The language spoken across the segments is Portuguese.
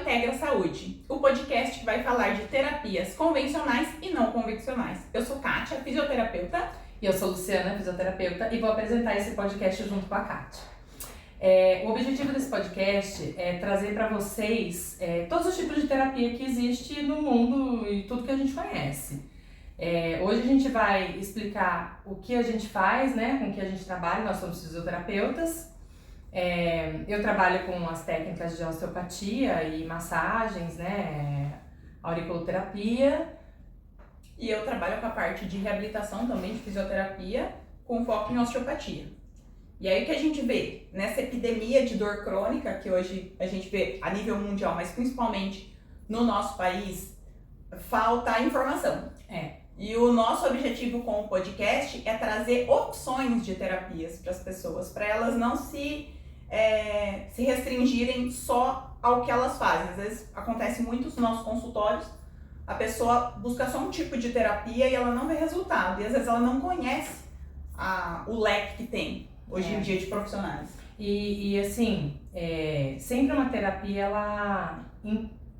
Regra Saúde, o podcast que vai falar de terapias convencionais e não convencionais. Eu sou Kátia, fisioterapeuta. E eu sou Luciana, fisioterapeuta, e vou apresentar esse podcast junto com a Kátia. O objetivo desse podcast é trazer para vocês todos os tipos de terapia que existe no mundo e tudo que a gente conhece. Hoje a gente vai explicar o que a gente faz, né, com o que a gente trabalha. Nós somos fisioterapeutas. Eu trabalho com as técnicas de osteopatia e massagens, né, auriculoterapia. E eu trabalho com a parte de reabilitação também, de fisioterapia, com foco em osteopatia. E aí o que a gente vê nessa epidemia de dor crônica, que hoje a gente vê a nível mundial, mas principalmente no nosso país, falta informação. E o nosso objetivo com o podcast é trazer opções de terapias para as pessoas, para elas não se restringirem só ao que elas fazem. Às vezes acontece muito nos nossos consultórios, a pessoa busca só um tipo de terapia e ela não vê resultado. E às vezes ela não conhece o leque que tem hoje em dia de profissionais. E assim, sempre uma terapia ela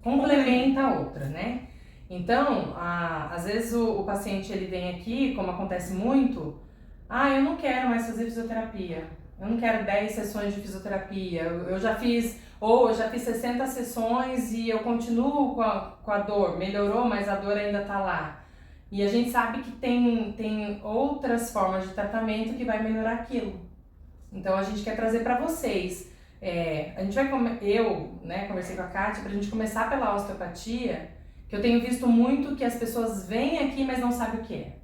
complementa a outra, né? Então, às vezes o paciente ele vem aqui, como acontece muito, eu não quero mais fazer fisioterapia, eu não quero 10 sessões de fisioterapia, eu já fiz 60 sessões e eu continuo com a dor, melhorou, mas a dor ainda tá lá. E a gente sabe que tem outras formas de tratamento que vai melhorar aquilo. Então a gente quer trazer para vocês. A gente vai conversei com a Kátia pra gente começar pela osteopatia, que eu tenho visto muito que as pessoas vêm aqui, mas não sabem o que é.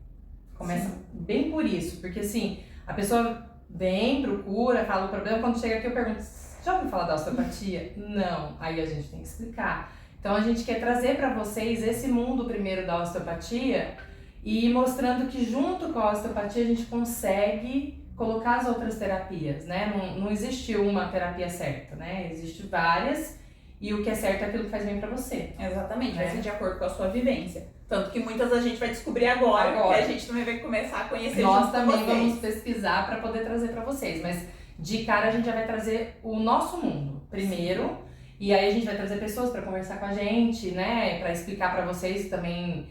Começa bem por isso, porque assim, a pessoa vem, procura, fala o problema, quando chega aqui eu pergunto, já ouviu falar da osteopatia? Não, aí a gente tem que explicar. Então a gente quer trazer para vocês esse mundo primeiro da osteopatia e ir mostrando que junto com a osteopatia a gente consegue colocar as outras terapias, né? Não existe uma terapia certa, né? Existem várias e o que é certo é aquilo que faz bem pra você. Exatamente, vai ser de acordo com a sua vivência. Tanto que muitas a gente vai descobrir agora. Que a gente também vai começar a conhecer. Nós também vamos pesquisar para poder trazer para vocês, mas de cara a gente já vai trazer o nosso mundo primeiro. E aí a gente vai trazer pessoas para conversar com a gente, né? Para explicar para vocês também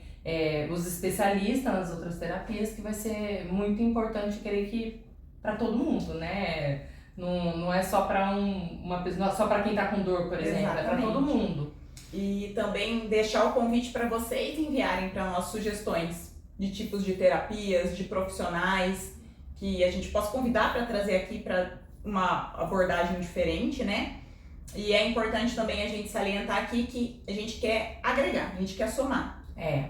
os especialistas nas outras terapias, que vai ser muito importante, querer que para todo mundo, né? Não é só para uma pessoa, só para quem tá com dor, por exemplo, é para todo mundo. E também deixar o convite para vocês enviarem para nós sugestões de tipos de terapias, de profissionais que a gente possa convidar para trazer aqui para uma abordagem diferente, né? E é importante também a gente salientar aqui que a gente quer agregar, a gente quer somar.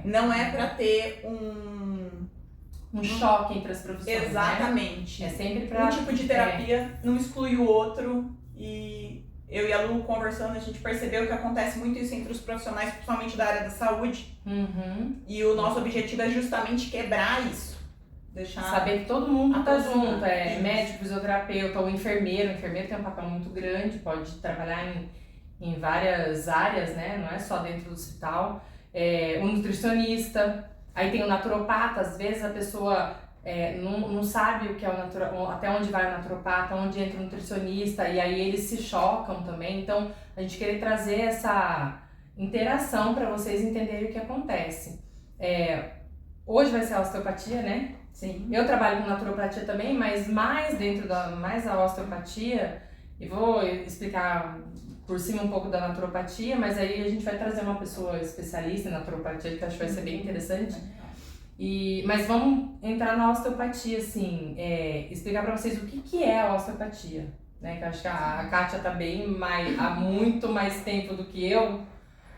Não é para ter um choque entre as profissões. Exatamente. Né? É sempre para um tipo de terapia não exclui o outro. E eu e a Lu conversando, a gente percebeu que acontece muito isso entre os profissionais, principalmente da área da saúde. E o nosso objetivo é justamente quebrar isso. Saber que todo mundo tá junto, médico, fisioterapeuta ou enfermeiro. O enfermeiro tem um papel muito grande, pode trabalhar em várias áreas, né? Não é só dentro do hospital. O nutricionista, aí tem o naturopata. Às vezes a pessoa não sabe o que é até onde vai o naturopata, onde entra o nutricionista, e aí eles se chocam também. Então a gente queria trazer essa interação para vocês entenderem o que acontece. Hoje vai ser a osteopatia, né? Sim. Eu trabalho com naturopatia também, mas mais a osteopatia, e vou explicar por cima um pouco da naturopatia, mas aí a gente vai trazer uma pessoa especialista em naturopatia, que eu acho que vai ser bem interessante. Mas vamos entrar na osteopatia, assim, explicar para vocês o que é a osteopatia, né? Que eu acho que a Kátia tá há muito mais tempo do que eu,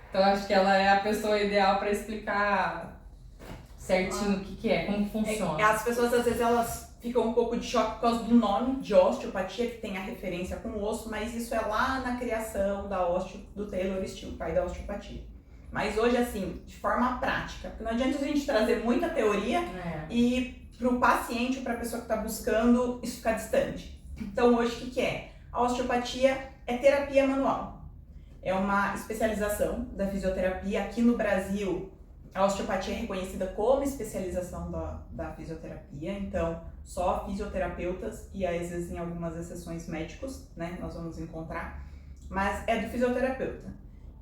então eu acho que ela é a pessoa ideal para explicar certinho o que é, como funciona. As pessoas, às vezes, elas ficam um pouco de choque por causa do nome de osteopatia, que tem a referência com o osso, mas isso é lá na criação do Taylor Steele, pai da osteopatia. Mas hoje, assim, de forma prática, porque não adianta a gente trazer muita teoria e pro paciente ou pra pessoa que tá buscando isso ficar distante. Então, hoje, o que é? A osteopatia é terapia manual. É uma especialização da fisioterapia. Aqui no Brasil, a osteopatia é reconhecida como especialização da fisioterapia, então só fisioterapeutas e às vezes em algumas exceções médicos, né, nós vamos encontrar, mas é do fisioterapeuta.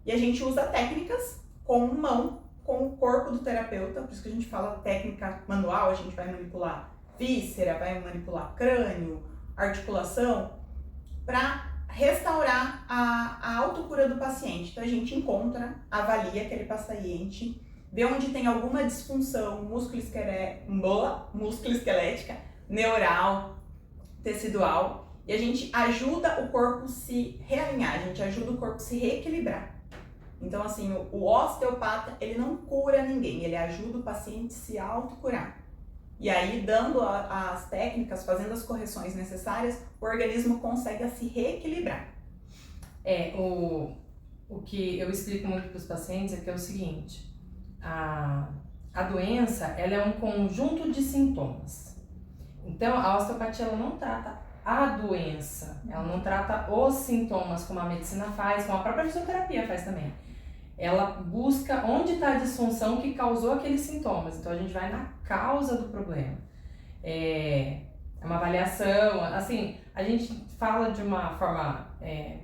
E a gente usa técnicas com mão, com o corpo do terapeuta, por isso que a gente fala técnica manual, a gente vai manipular víscera, vai manipular crânio, articulação, para restaurar a autocura do paciente. Então a gente encontra, avalia aquele paciente, vê onde tem alguma disfunção musculoesquelética, neural, tecidual, e a gente ajuda o corpo se realinhar, a gente ajuda o corpo se reequilibrar. Então, assim, o osteopata, ele não cura ninguém, ele ajuda o paciente a se autocurar. E aí, dando as técnicas, fazendo as correções necessárias, o organismo consegue se reequilibrar. O que eu explico muito para os pacientes é que é o seguinte, a doença, ela é um conjunto de sintomas. Então, a osteopatia, ela não trata a doença, ela não trata os sintomas como a medicina faz, como a própria fisioterapia faz também. Ela busca onde está a disfunção que causou aqueles sintomas. Então a gente vai na causa do problema. É uma avaliação, assim, a gente fala de uma forma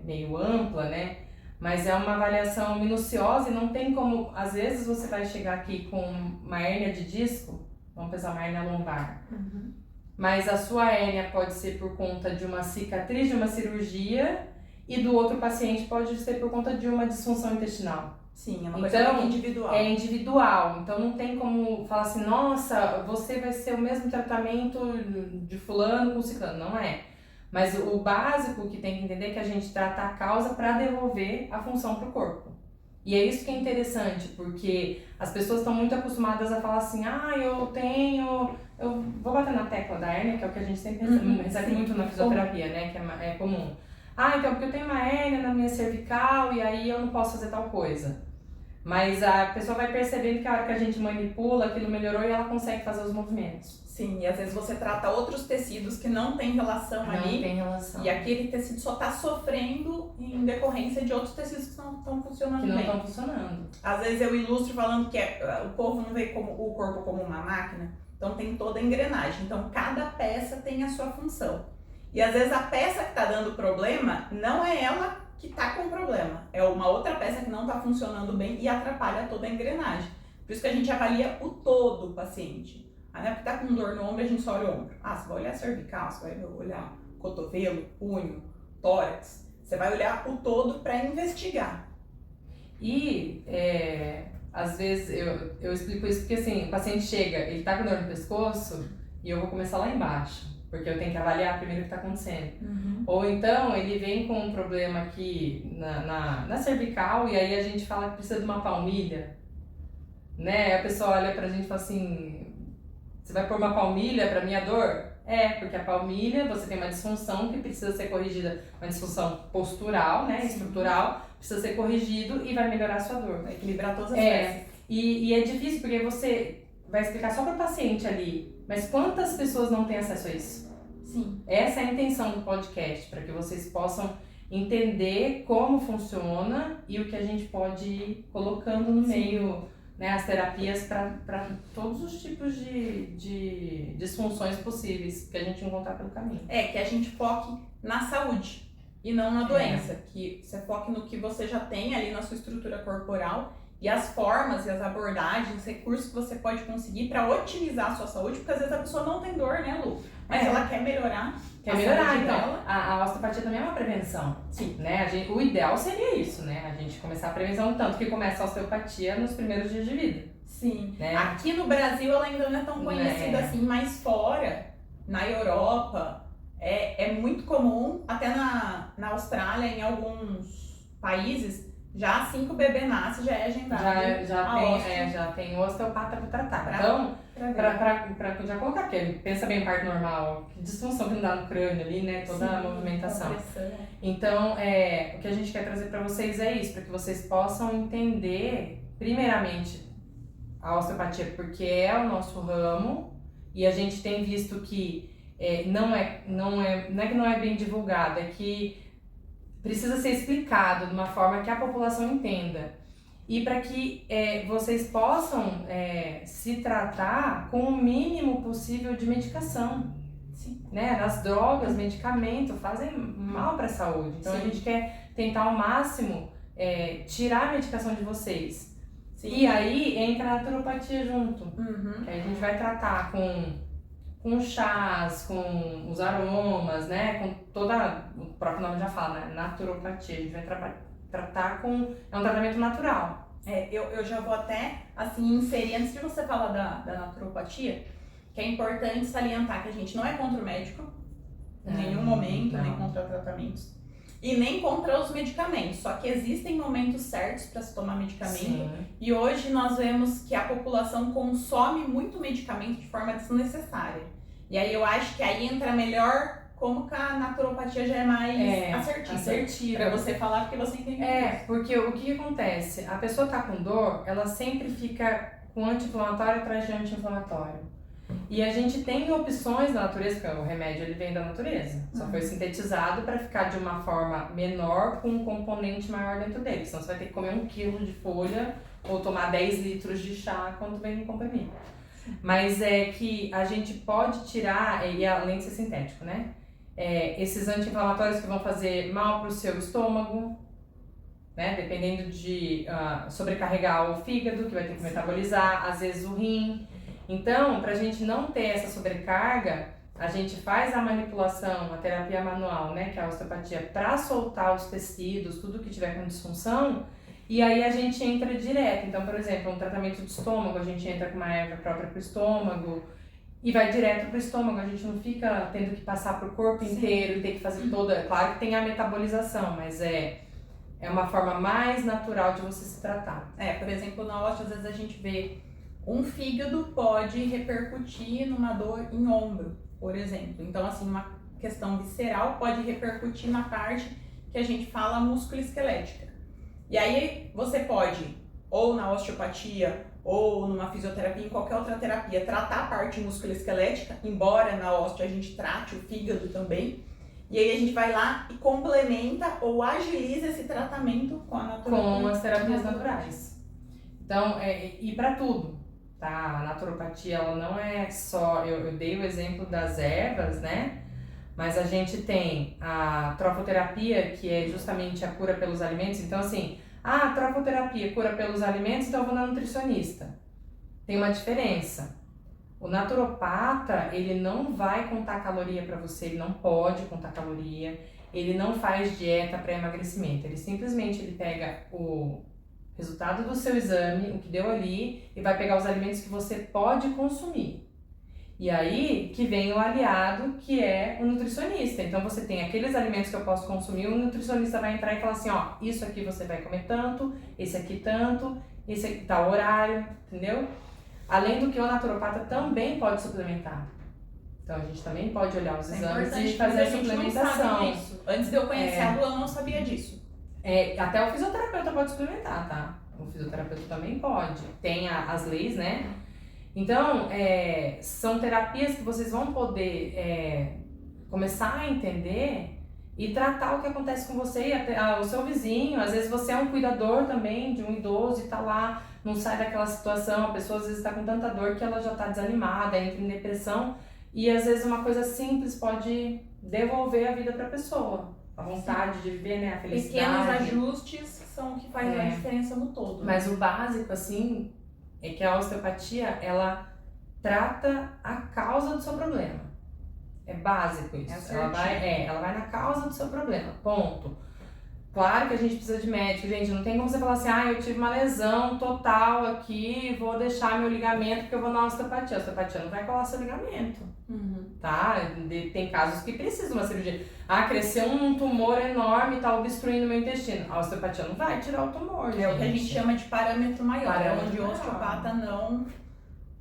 meio ampla, né? Mas é uma avaliação minuciosa e não tem como, às vezes você vai chegar aqui com uma hérnia de disco, vamos pensar uma hérnia lombar. Uhum. Mas a sua hérnia pode ser por conta de uma cicatriz de uma cirurgia e do outro paciente pode ser por conta de uma disfunção intestinal. Sim, é uma coisa individual. É individual, então não tem como falar assim, nossa, você vai ser o mesmo tratamento de fulano com ciclano, não é. Mas o básico que tem que entender é que a gente trata a causa para devolver a função para o corpo. E é isso que é interessante, porque as pessoas estão muito acostumadas a falar assim, eu vou bater na tecla da hérnia, que é o que a gente sempre recebe muito na fisioterapia, né, que é comum. Então porque eu tenho uma hérnia na minha cervical e aí eu não posso fazer tal coisa. Mas a pessoa vai percebendo que a hora que a gente manipula, aquilo melhorou e ela consegue fazer os movimentos. Sim, e às vezes você trata outros tecidos que não tem relação ali. Não tem relação. E aquele tecido só está sofrendo em decorrência de outros tecidos que não estão funcionando bem. Que não estão funcionando. Às vezes eu ilustro falando que o povo não vê o corpo como uma máquina, então tem toda a engrenagem. Então cada peça tem a sua função. E às vezes a peça que está dando problema não é ela que está com problema, é uma outra peça que não está funcionando bem e atrapalha toda a engrenagem. Por isso que a gente avalia o todo do paciente. Não é porque está com dor no ombro, a gente só olha o ombro. Você vai olhar cervical, você vai olhar cotovelo, punho, tórax. Você vai olhar o todo para investigar. E às vezes eu explico isso porque assim, o paciente chega, ele está com dor no pescoço e eu vou começar lá embaixo. Porque eu tenho que avaliar primeiro o que está acontecendo. Uhum. Ou então ele vem com um problema aqui na cervical e aí a gente fala que precisa de uma palmilha. Né? A pessoa olha pra gente e fala assim, você vai pôr uma palmilha pra minha dor? Porque a palmilha, você tem uma disfunção que precisa ser corrigida, uma disfunção postural, né, estrutural, precisa ser corrigido e vai melhorar a sua dor. Vai equilibrar todas as peças. E é difícil porque você vai explicar só para o paciente ali, mas quantas pessoas não têm acesso a isso? Sim. Essa é a intenção do podcast, para que vocês possam entender como funciona e o que a gente pode ir colocando no meio, né, as terapias para todos os tipos de disfunções possíveis que a gente encontrar pelo caminho. Que a gente foque na saúde e não na doença, que você foque no que você já tem ali na sua estrutura corporal e as formas e as abordagens, os recursos que você pode conseguir para otimizar a sua saúde, porque às vezes a pessoa não tem dor, né, Lu? Mas ela quer melhorar. Quer melhorar, então. A osteopatia também é uma prevenção. Sim. Né? O ideal seria isso, né? A gente começar a prevenção, tanto que começa a osteopatia nos primeiros dias de vida. Sim. Né? Aqui no Brasil ela ainda não é tão conhecida assim, mas fora, na Europa, é muito comum, até na Austrália, em alguns países, já assim que o bebê nasce, já é agendado. Já tem osteopata para tratar. Então, pra já colocar aqui, pensa bem parte normal, que disfunção que não dá no crânio ali, né? Toda a movimentação. Então, o que a gente quer trazer para vocês é isso, para que vocês possam entender, primeiramente, a osteopatia, porque é o nosso ramo, e a gente tem visto que não é que não é bem divulgado, é que precisa ser explicado de uma forma que a população entenda. E para que vocês possam se tratar com o mínimo possível de medicação. Sim. Né? As drogas, medicamentos fazem mal para a saúde. Então a gente quer tentar ao máximo tirar a medicação de vocês. Sim. E aí entra a naturopatia junto. Uhum. Que aí a gente vai tratar com chás, com os aromas, né? Com toda. O próprio nome já fala, né? Naturopatia. A gente vai tratar com. É um tratamento natural. Eu já vou até, assim, inserir, antes de você falar da naturopatia, que é importante salientar que a gente não é contra o médico, em nenhum momento, nem contra tratamentos, e nem contra os medicamentos, só que existem momentos certos para se tomar medicamento. Sim. E hoje nós vemos que a população consome muito medicamento de forma desnecessária. E aí eu acho que aí entra melhor como que a naturopatia já é mais assertiva. Pra você falar, porque você entende isso. Porque o que acontece? A pessoa tá com dor, ela sempre fica com anti-inflamatório atrás de anti-inflamatório. E a gente tem opções na natureza, porque o remédio ele vem da natureza. Só foi sintetizado para ficar de uma forma menor com um componente maior dentro dele. Senão você vai ter que comer 1 quilo de folha ou tomar 10 litros de chá quando vem um comprimido. Mas é que a gente pode tirar, e além de ser sintético, né? Esses anti-inflamatórios que vão fazer mal para o seu estômago, né? Dependendo de sobrecarregar o fígado, que vai ter que metabolizar, às vezes o rim. Então, para a gente não ter essa sobrecarga, a gente faz a manipulação, a terapia manual, né? Que é a osteopatia, para soltar os tecidos, tudo que tiver com disfunção, e aí a gente entra direto. Então, por exemplo, um tratamento de estômago, a gente entra com uma erva própria para o estômago, e vai direto pro estômago, a gente não fica tendo que passar pro corpo inteiro e ter que fazer toda... Claro que tem a metabolização, mas é uma forma mais natural de você se tratar. Por exemplo, na osteo, às vezes a gente vê um fígado pode repercutir numa dor em ombro, por exemplo. Então, assim, uma questão visceral pode repercutir na parte que a gente fala músculo-esquelética. E aí você pode, ou na osteopatia, ou numa fisioterapia, em qualquer outra terapia, tratar a parte musculoesquelética, embora na osteo a gente trate o fígado também, e aí a gente vai lá e complementa ou agiliza esse tratamento com a naturopatia. Com as terapias naturais. Então, e para tudo, tá? A naturopatia, ela não é só, eu dei o exemplo das ervas, né? Mas a gente tem a trofoterapia, que é justamente a cura pelos alimentos. Então, assim, a trofoterapia cura pelos alimentos, então eu vou na nutricionista. Tem uma diferença. O naturopata, ele não vai contar caloria para você, ele não pode contar caloria, ele não faz dieta para emagrecimento. Ele simplesmente pega o resultado do seu exame, o que deu ali, e vai pegar os alimentos que você pode consumir. E aí que vem o aliado, que é o nutricionista. Então você tem aqueles alimentos que eu posso consumir, o nutricionista vai entrar e falar assim, ó, isso aqui você vai comer tanto, esse aqui tanto, esse aqui tá horário, entendeu? Além do que o naturopata também pode suplementar. Então a gente também pode olhar os exames e fazer a suplementação. Antes de eu conhecer a Lu, eu não sabia disso. Até o fisioterapeuta pode suplementar, tá? O fisioterapeuta também pode. Tem as leis, né? Então, são terapias que vocês vão poder começar a entender e tratar o que acontece com você e até o seu vizinho. Às vezes você é um cuidador também de um idoso e tá lá, não sai daquela situação. A pessoa às vezes está com tanta dor que ela já está desanimada, entra em depressão. E às vezes uma coisa simples pode devolver a vida para a pessoa. A vontade de viver, né? A felicidade. Pequenos ajustes são o que faz a diferença no todo. Mas o básico, assim, é que a osteopatia, ela trata a causa do seu problema. É básico isso. Ela vai na causa do seu problema, ponto. Claro que a gente precisa de médico, gente, não tem como você falar assim, eu tive uma lesão total aqui, vou deixar meu ligamento porque eu vou na osteopatia. A osteopatia não vai colar seu ligamento, tá? Tem casos que precisam de uma cirurgia. Cresceu um tumor enorme e tá obstruindo meu intestino. A osteopatia não vai tirar o tumor, gente. É o que a gente chama de parâmetro maior, onde o osteopata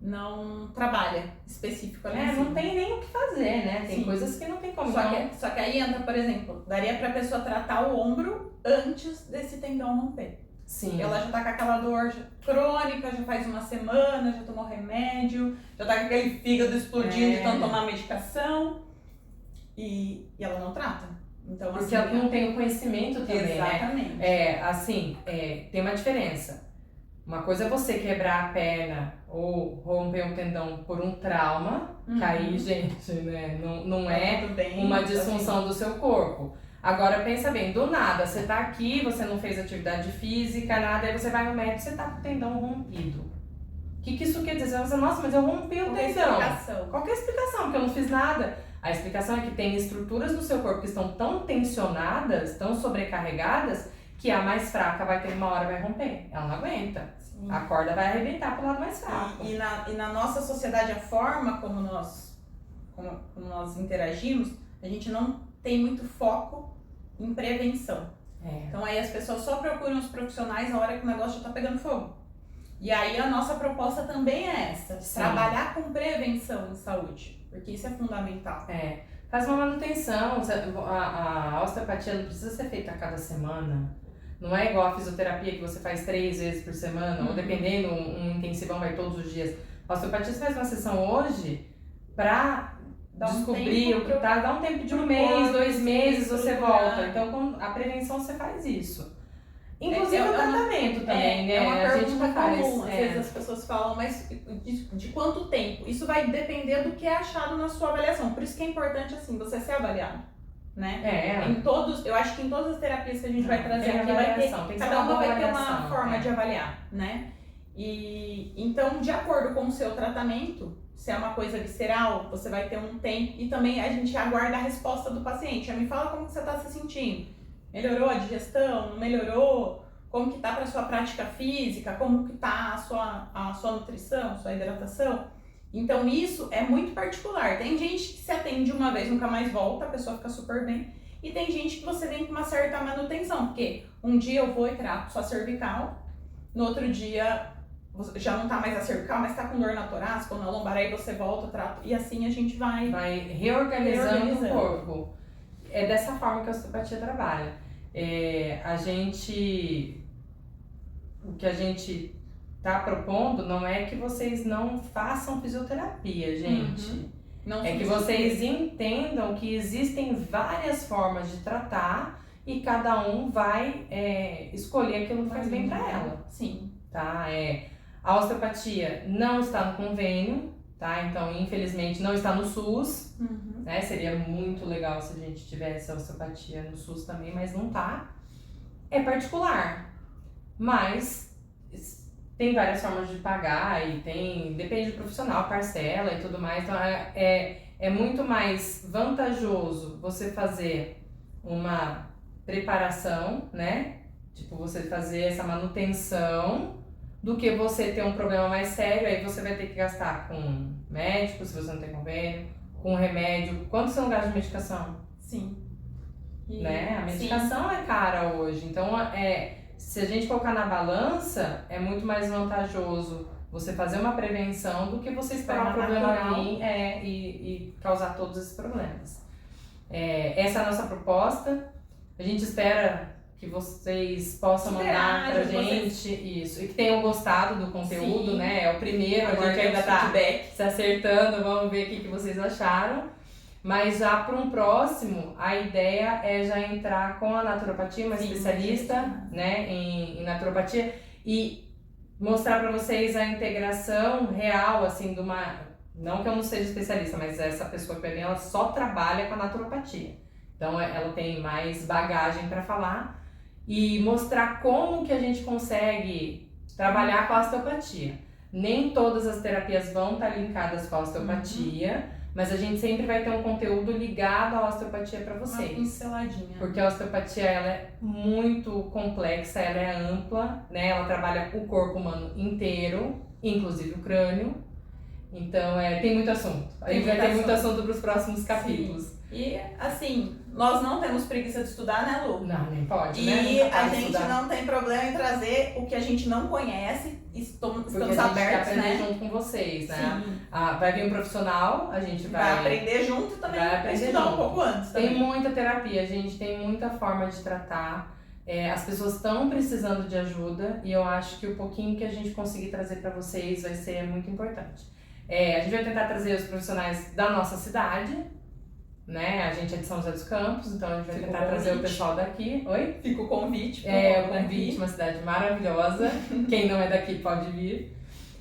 não trabalha específico ali. Não tem nem o que fazer, né? Tem coisas que não tem como. Só que aí entra, por exemplo, daria pra pessoa tratar o ombro antes desse tendão romper. Sim. Ela já tá com aquela dor crônica, já faz uma semana, já tomou remédio, já tá com aquele fígado explodindo de tanto tomar medicação e ela não trata. Então, porque ela não tem o conhecimento também, exatamente. Né? Tem uma diferença. Uma coisa é você quebrar a perna ou romper um tendão por um trauma, que aí, gente, né, não é uma disfunção do seu corpo. Agora pensa bem, do nada, você tá aqui, você não fez atividade física, nada, aí você vai no médico, você tá com o tendão rompido. O que isso quer dizer? Você vai dizer, nossa, mas eu rompi o tendão. Qual que é a explicação? Porque eu não fiz nada. A explicação é que tem estruturas no seu corpo que estão tão tensionadas, tão sobrecarregadas, que a mais fraca vai ter uma hora vai romper. Ela não aguenta. Sim. A corda vai arrebentar pro lado mais fraco. E na nossa sociedade, a forma como nós interagimos, a gente não tem muito foco em prevenção. Então aí as pessoas só procuram os profissionais na hora que o negócio já tá pegando fogo. E aí a nossa proposta também é essa, Sim. trabalhar com prevenção em saúde, porque isso é fundamental. Faz uma manutenção, a osteopatia não precisa ser feita a cada semana. Não é igual a fisioterapia que você faz 3 vezes por semana, ou dependendo, um intensivão vai todos os dias. A osteopatia você faz uma sessão hoje pra descobrir o que tá, dá um tempo de 1 mês, 2 meses, você volta. Então com a prevenção você faz isso. Inclusive o tratamento também, né? É uma a gente pergunta faz. comum, às vezes as pessoas falam, mas de quanto tempo? Isso vai depender do que é achado na sua avaliação. Por isso que é importante, assim, você ser avaliado, né? Eu acho que em todas as terapias que a gente vai trazer aqui, vai ter, cada uma vai ter uma forma de avaliar, né? E então, de acordo com o seu tratamento, se é uma coisa visceral, você vai ter um tempo, e também a gente aguarda a resposta do paciente. Já me fala como que você está se sentindo. Melhorou a digestão? Não melhorou? Como que tá para sua prática física? Como que tá a sua nutrição, sua hidratação? Então isso é muito particular. Tem gente que se atende uma vez, nunca mais volta, a pessoa fica super bem. E tem gente que você vem com uma certa manutenção, porque um dia eu vou e trato sua cervical, no outro dia já não tá mais a cervical, mas tá com dor na torácica ou na lombar, aí você volta, trato, e assim a gente vai reorganizando o corpo. É dessa forma que a osteopatia trabalha. O que a gente tá propondo não é que vocês não façam fisioterapia, gente. É que vocês entendam que existem várias formas de tratar e cada um vai escolher aquilo que faz bem para ela. Sim. Tá? A osteopatia não está no convênio, tá? Então, infelizmente, não está no SUS. Né? Seria muito legal se a gente tivesse a osteopatia no SUS também, mas não tá. É particular, mas tem várias formas de pagar e depende do profissional, parcela e tudo mais. Então, é muito mais vantajoso você fazer uma preparação, né? Tipo, você fazer essa manutenção do que você ter um problema mais sério, aí você vai ter que gastar com médico, se você não tem convênio, com remédio. Quanto você não gasta de medicação? Sim. Né? A medicação é cara hoje, então se a gente colocar na balança, é muito mais vantajoso você fazer uma prevenção do que você esperar um problema vir e causar todos esses problemas. Essa é a nossa proposta. A gente espera que vocês possam mandar pra gente isso, e que tenham gostado do conteúdo, né? É o primeiro, a gente ainda tá se acertando, vamos ver o que vocês acharam. Mas já para um próximo, a ideia é já entrar com a naturopatia, uma especialista, né, em naturopatia, e mostrar para vocês a integração real, assim, de uma... Não que eu não seja especialista, mas essa pessoa que vai vir, ela só trabalha com a naturopatia. Então, ela tem mais bagagem para falar e mostrar como que a gente consegue trabalhar com a osteopatia. Nem todas as terapias vão estar linkadas com a osteopatia, mas a gente sempre vai ter um conteúdo ligado à osteopatia para vocês. Uma pinceladinha. Porque a osteopatia, ela é muito complexa, ela é ampla, né? Ela trabalha o corpo humano inteiro, inclusive o crânio. Então, tem muito assunto. A gente vai ter muito assunto para os próximos capítulos. Sim. E, assim, nós não temos preguiça de estudar, né, Lu? Não, nem pode, e né? E a gente não tem problema em trazer o que a gente não conhece. Estamos abertos, né? Junto com vocês, né? Vai vir um profissional, a gente vai aprender junto também, vai estudar um pouco antes também. Tem muita terapia, a gente tem muita forma de tratar. As pessoas estão precisando de ajuda e eu acho que o pouquinho que a gente conseguir trazer para vocês vai ser muito importante. A gente vai tentar trazer os profissionais da nossa cidade, né? A gente é de São José dos Campos, então a gente vai tentar trazer o pessoal daqui. Oi? Fica o convite. O convite, uma cidade maravilhosa. Quem não é daqui pode vir.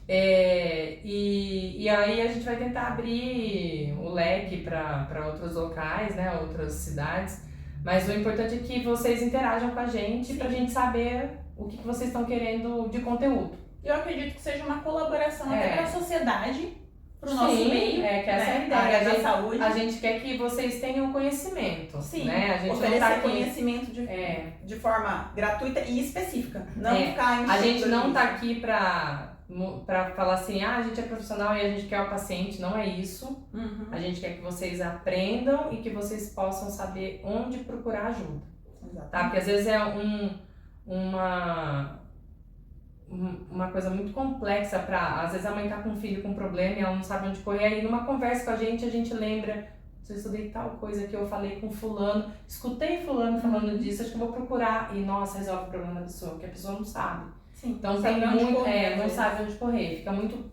E aí a gente vai tentar abrir o leque para outros locais, né? Outras cidades. Mas o importante é que vocês interajam com a gente pra gente saber o que vocês estão querendo de conteúdo. Eu acredito que seja uma colaboração até para a sociedade, para o Sim, nosso meio, que essa é a né? ideia. área da saúde. A gente quer que vocês tenham conhecimento. Sim, né? A gente oferecer não tá aqui, conhecimento de forma gratuita e específica. Não ficar a gente não tá nisso. aqui pra falar assim, a gente é profissional e a gente quer o paciente, não é isso. Uhum. A gente quer que vocês aprendam e que vocês possam saber onde procurar ajuda. Exatamente. Tá? Porque às vezes é uma coisa muito complexa às vezes a mãe tá com um filho com problema e ela não sabe onde correr, aí numa conversa com a gente lembra, se eu estudei tal coisa que eu falei com fulano, escutei fulano falando disso, acho que eu vou procurar e nossa, resolve o problema da pessoa, porque a pessoa não sabe. Sim, Então sabe tem onde muito, correr, não sabe onde correr, fica muito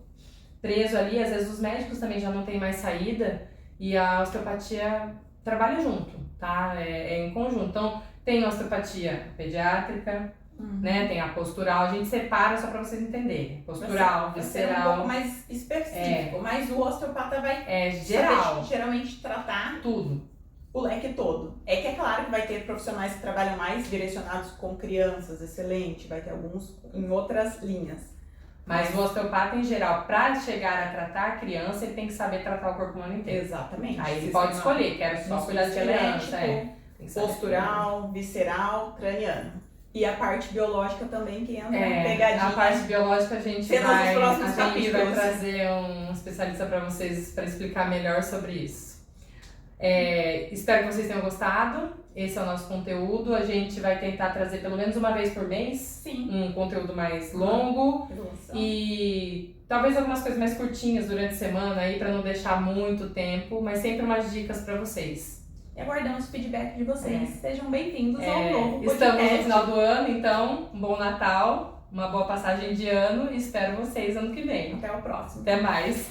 preso ali, às vezes os médicos também já não tem mais saída e a osteopatia trabalha junto, tá? É em conjunto. Então tem a osteopatia pediátrica, né? Tem a postural, a gente separa só pra vocês entenderem. Postural, Vai ser visceral. um pouco mais específico, mas o osteopata vai geral. saber, geralmente tratar Tudo. o leque todo. É que é claro que vai ter profissionais que trabalham mais direcionados com crianças, excelente, vai ter alguns em outras linhas. Mas o osteopata em geral, pra chegar a tratar a criança, ele tem que saber tratar o corpo humano inteiro. Exatamente. Aí ele pode escolher, quero só cuidar de criança, Tem que saber postural, visceral, craniano. E a parte biológica também que entra pegadinha. A parte biológica a gente Cenas vai dos próximos vai capítulos. trazer um especialista para vocês para explicar melhor sobre isso. Espero que vocês tenham gostado. Esse é o nosso conteúdo. A gente vai tentar trazer pelo menos uma vez por mês. Sim. Um conteúdo mais longo. E talvez algumas coisas mais curtinhas durante a semana aí para não deixar muito tempo, mas sempre umas dicas para vocês. E aguardamos o feedback de vocês. Sejam bem-vindos ao novo podcast. Estamos no final do ano, então, um bom Natal, uma boa passagem de ano e espero vocês ano que vem. Até o próximo. Até mais.